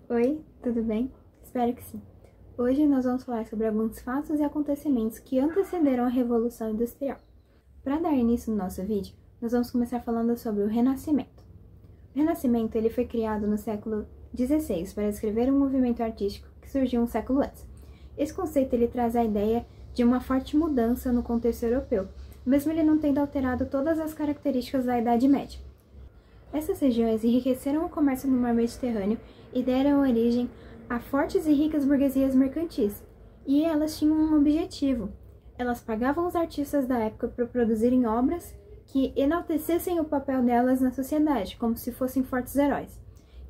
Oi, tudo bem? Espero que sim. Hoje nós vamos falar sobre alguns fatos e acontecimentos que antecederam a Revolução Industrial. Para dar início no nosso vídeo, nós vamos começar falando sobre o Renascimento. O Renascimento ele foi criado no século XVI para descrever um movimento artístico que surgiu um século antes. Esse conceito ele traz a ideia de uma forte mudança no contexto europeu, mesmo ele não tendo alterado todas as características da Idade Média. Essas regiões enriqueceram o comércio no mar Mediterrâneo e deram origem a fortes e ricas burguesias mercantis. E elas tinham um objetivo. Elas pagavam os artistas da época por produzirem obras que enaltecessem o papel delas na sociedade, como se fossem fortes heróis.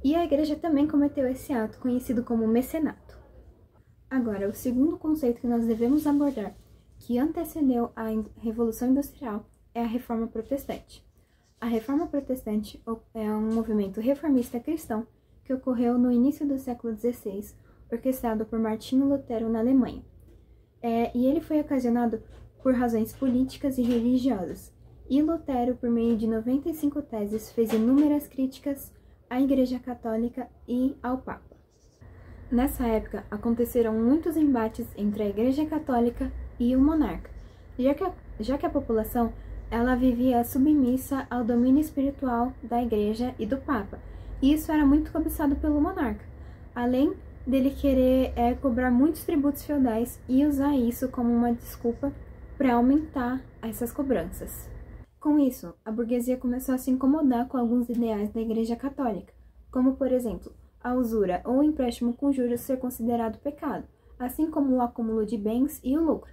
E a igreja também cometeu esse ato, conhecido como mecenato. Agora, o segundo conceito que nós devemos abordar, que antecedeu a Revolução Industrial, é a Reforma Protestante. A Reforma Protestante é um movimento reformista cristão que ocorreu no início do século XVI, orquestrado por Martinho Lutero na Alemanha. E ele foi ocasionado por razões políticas e religiosas. E Lutero, por meio de 95 teses, fez inúmeras críticas à Igreja Católica e ao Papa. Nessa época, aconteceram muitos embates entre a Igreja Católica e o monarca, já que a população ela vivia submissa ao domínio espiritual da Igreja e do Papa, e isso era muito cobiçado pelo monarca, além dele querer cobrar muitos tributos feudais e usar isso como uma desculpa para aumentar essas cobranças. Com isso, a burguesia começou a se incomodar com alguns ideais da Igreja Católica, como, por exemplo, a usura ou o empréstimo com juros ser considerado pecado, assim como o acúmulo de bens e o lucro.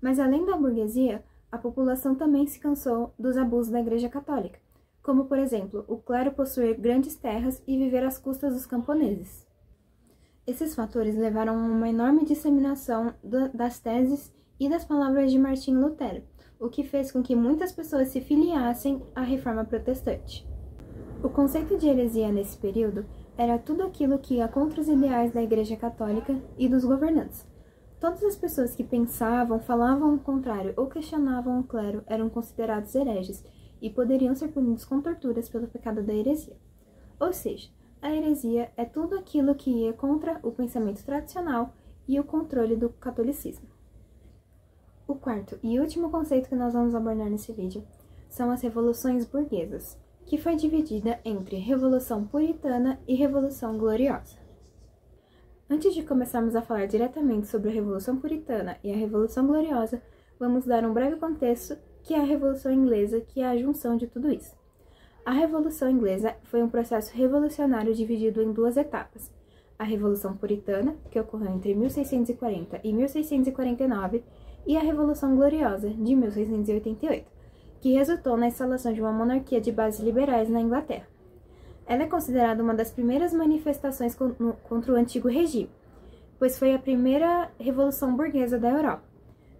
Mas além da burguesia, a população também se cansou dos abusos da Igreja Católica, como, por exemplo, o clero possuir grandes terras e viver às custas dos camponeses. Esses fatores levaram a uma enorme disseminação das teses e das palavras de Martinho Lutero, o que fez com que muitas pessoas se filiassem à Reforma Protestante. O conceito de heresia nesse período era tudo aquilo que ia contra os ideais da Igreja Católica e dos governantes. Todas as pessoas que pensavam, falavam o contrário ou questionavam o clero eram considerados hereges e poderiam ser punidos com torturas pelo pecado da heresia. Ou seja, a heresia é tudo aquilo que ia contra o pensamento tradicional e o controle do catolicismo. O quarto e último conceito que nós vamos abordar nesse vídeo são as revoluções burguesas, que foi dividida entre Revolução Puritana e Revolução Gloriosa. Antes de começarmos a falar diretamente sobre a Revolução Puritana e a Revolução Gloriosa, vamos dar um breve contexto, que é a Revolução Inglesa, que é a junção de tudo isso. A Revolução Inglesa foi um processo revolucionário dividido em duas etapas. A Revolução Puritana, que ocorreu entre 1640 e 1649, e a Revolução Gloriosa, de 1688, que resultou na instalação de uma monarquia de bases liberais na Inglaterra. Ela é considerada uma das primeiras manifestações contra o antigo regime, pois foi a primeira revolução burguesa da Europa,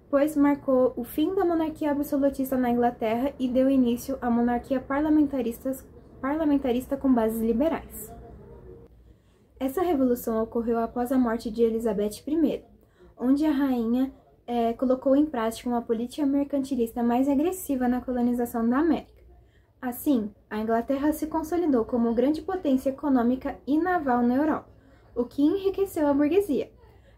pois marcou o fim da monarquia absolutista na Inglaterra e deu início à monarquia parlamentarista com bases liberais. Essa revolução ocorreu após a morte de Elizabeth I, onde a rainha colocou em prática uma política mercantilista mais agressiva na colonização da América. Assim, a Inglaterra se consolidou como grande potência econômica e naval na Europa, o que enriqueceu a burguesia.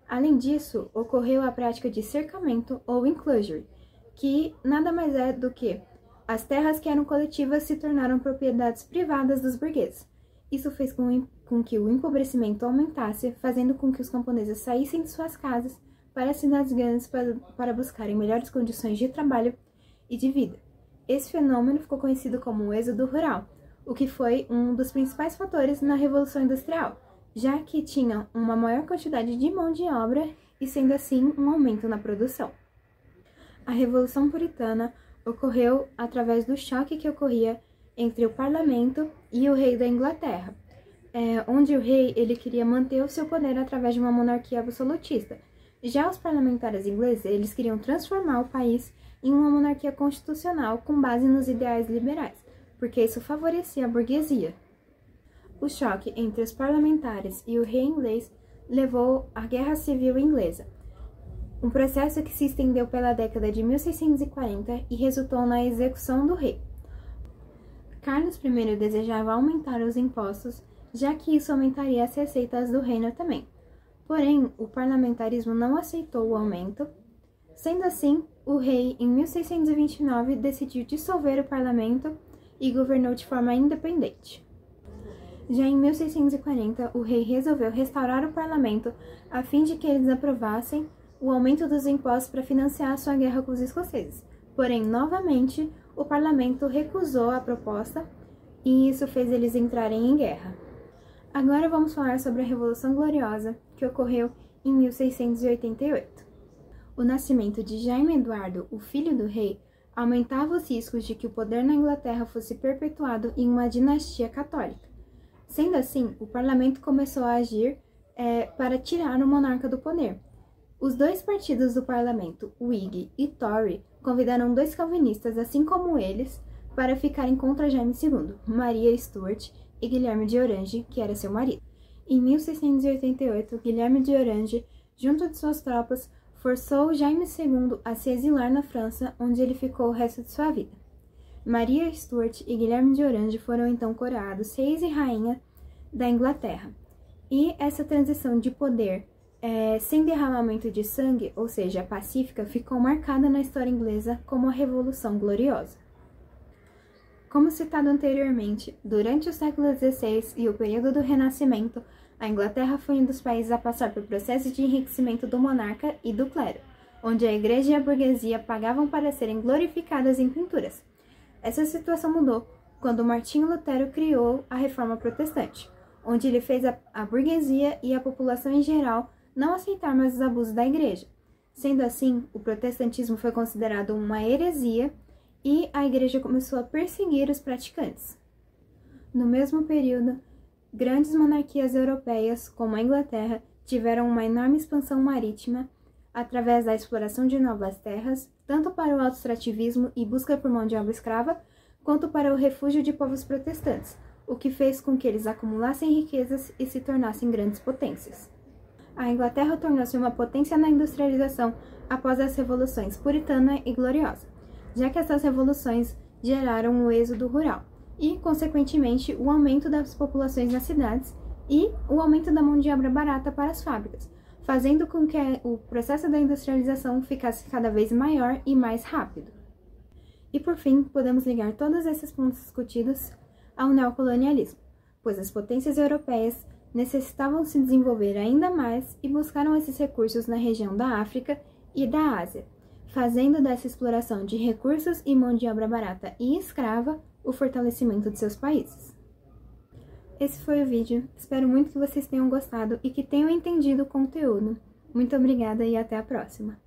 Além disso, ocorreu a prática de cercamento ou enclosure, que nada mais é do que as terras que eram coletivas se tornaram propriedades privadas dos burgueses. Isso fez com que o empobrecimento aumentasse, fazendo com que os camponeses saíssem de suas casas para as cidades grandes para buscarem melhores condições de trabalho e de vida. Esse fenômeno ficou conhecido como o êxodo rural, o que foi um dos principais fatores na Revolução Industrial, já que tinha uma maior quantidade de mão de obra e, sendo assim, um aumento na produção. A Revolução Puritana ocorreu através do choque que ocorria entre o parlamento e o rei da Inglaterra, onde o rei ele queria manter o seu poder através de uma monarquia absolutista. Já os parlamentares ingleses eles queriam transformar o país em uma monarquia constitucional com base nos ideais liberais, porque isso favorecia a burguesia. O choque entre os parlamentares e o rei inglês levou à Guerra Civil Inglesa, um processo que se estendeu pela década de 1640 e resultou na execução do rei. Carlos I desejava aumentar os impostos já que isso aumentaria as receitas do reino também. Porém, o parlamentarismo não aceitou o aumento. Sendo assim, o rei, em 1629, decidiu dissolver o parlamento e governou de forma independente. Já em 1640, o rei resolveu restaurar o parlamento a fim de que eles aprovassem o aumento dos impostos para financiar a sua guerra com os escoceses. Porém, novamente, o parlamento recusou a proposta e isso fez eles entrarem em guerra. Agora vamos falar sobre a Revolução Gloriosa, que ocorreu em 1688. O nascimento de Jaime Eduardo, o filho do rei, aumentava os riscos de que o poder na Inglaterra fosse perpetuado em uma dinastia católica. Sendo assim, o parlamento começou a agir para tirar o monarca do poder. Os dois partidos do parlamento, Whig e Tory, convidaram dois calvinistas, assim como eles, para ficarem contra Jaime II, Maria Stuart e Guilherme de Orange, que era seu marido. Em 1688, Guilherme de Orange, junto de suas tropas, forçou Jaime II a se exilar na França, onde ele ficou o resto de sua vida. Maria Stuart e Guilherme de Orange foram então coroados reis e rainha da Inglaterra. E essa transição de poder sem derramamento de sangue, ou seja, pacífica, ficou marcada na história inglesa como a Revolução Gloriosa. Como citado anteriormente, durante o século XVI e o período do Renascimento, a Inglaterra foi um dos países a passar por processos de enriquecimento do monarca e do clero, onde a igreja e a burguesia pagavam para serem glorificadas em pinturas. Essa situação mudou quando Martinho Lutero criou a Reforma Protestante, onde ele fez a burguesia e a população em geral não aceitar mais os abusos da igreja. Sendo assim, o protestantismo foi considerado uma heresia e a igreja começou a perseguir os praticantes. No mesmo período, grandes monarquias europeias, como a Inglaterra, tiveram uma enorme expansão marítima através da exploração de novas terras, tanto para o autoextrativismo e busca por mão de obra escrava, quanto para o refúgio de povos protestantes, o que fez com que eles acumulassem riquezas e se tornassem grandes potências. A Inglaterra tornou-se uma potência na industrialização após as revoluções puritana e gloriosa, já que essas revoluções geraram o êxodo rural e, consequentemente, o aumento das populações nas cidades e o aumento da mão de obra barata para as fábricas, fazendo com que o processo da industrialização ficasse cada vez maior e mais rápido. E, por fim, podemos ligar todos esses pontos discutidos ao neocolonialismo, pois as potências europeias necessitavam se desenvolver ainda mais e buscaram esses recursos na região da África e da Ásia, fazendo dessa exploração de recursos e mão de obra barata e escrava o fortalecimento de seus países. Esse foi o vídeo, espero muito que vocês tenham gostado e que tenham entendido o conteúdo. Muito obrigada e até a próxima!